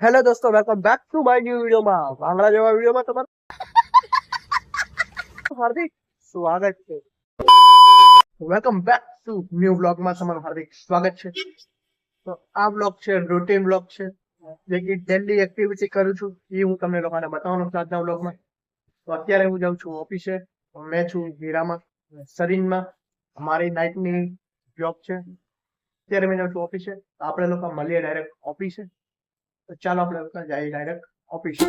Hello દોસ્તો, welcome back to my new વિડીયોમાં. આંગળા જેવા વિડીયોમાં તમારું હાર્દિક સ્વાગત છે. વેલકમ બેક ટુ ન્યુ વ્લોગમાં તમારું હાર્દિક સ્વાગત છે. તો આ વ્લોગ છે રૂટીન વ્લોગ છે, જે કે ડેલી એક્ટિવિટી કરું છું એ હું તમને લોકોને બતાવવાનું છું આજના વ્લોગમાં. તો અત્યારે હું જાઉં છું ઓફિસે. મેં છું હીરામાં શરીરમાં, મારી નાઇટની જોબ છે. અત્યારે મેં જાઉં છું ઓફિસે. આપણે લોકો મળીએ ડાયરેક્ટ ઓફિસે. તો ચાલો આપણે લોકો જઈએ ડાયરેક્ટ ઓફિસ.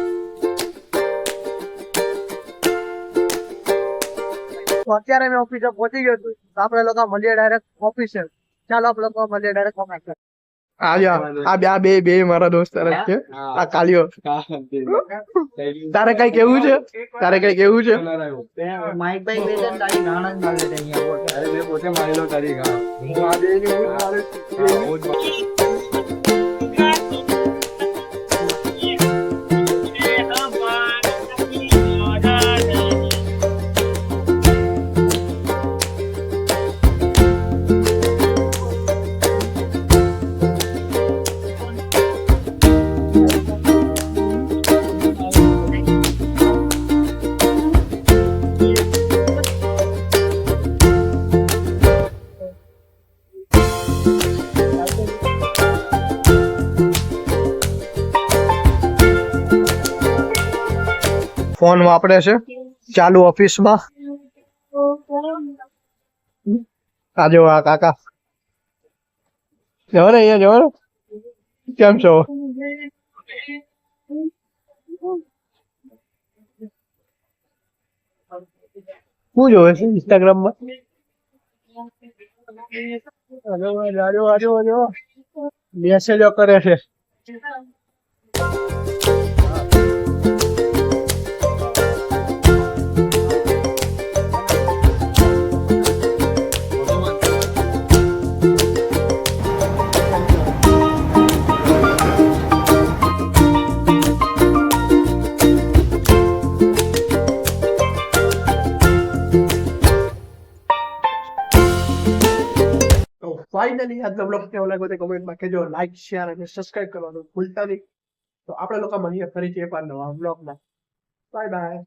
તો અત્યારે મેં ઓફિસે પહોંચી ગયો છું. તો આપણે લોકો મળીએ ડાયરેક્ટ ઓફિસે. ચાલો આપણે લોકો મળીએ ડાયરેક્ટ ઓફિસે. આ બે મારા દોસ્ત છે. આ કાલિયો. તારે કઈ કેવું છે? માઇક ભાઈ બે જણ તારી ગાણ જ મારી દે અહીંયા. અરે મેં પોતે મારી લો તારી ગાણ. ફોન વાપરે છે ચાલુ ઓફિસમાં. આ જો આ કાકા જવો ને, અહીંયા જવો ને. કેમ છો? શું જોવે છે ઇન્સ્ટાગ્રામમાં? મેસેજો કરે છે. ફાઇનલી આજનો બ્લોગ કેવો લાગ્યો તે કમેન્ટમાં કહેજો. લાઈક, શેર અને સબસ્ક્રાઇબ કરવાનું ભૂલતા નહીં. તો આપણે લોકો મળીએ ફરીથી એક વાર નવા બ્લોગમાં. Bye bye.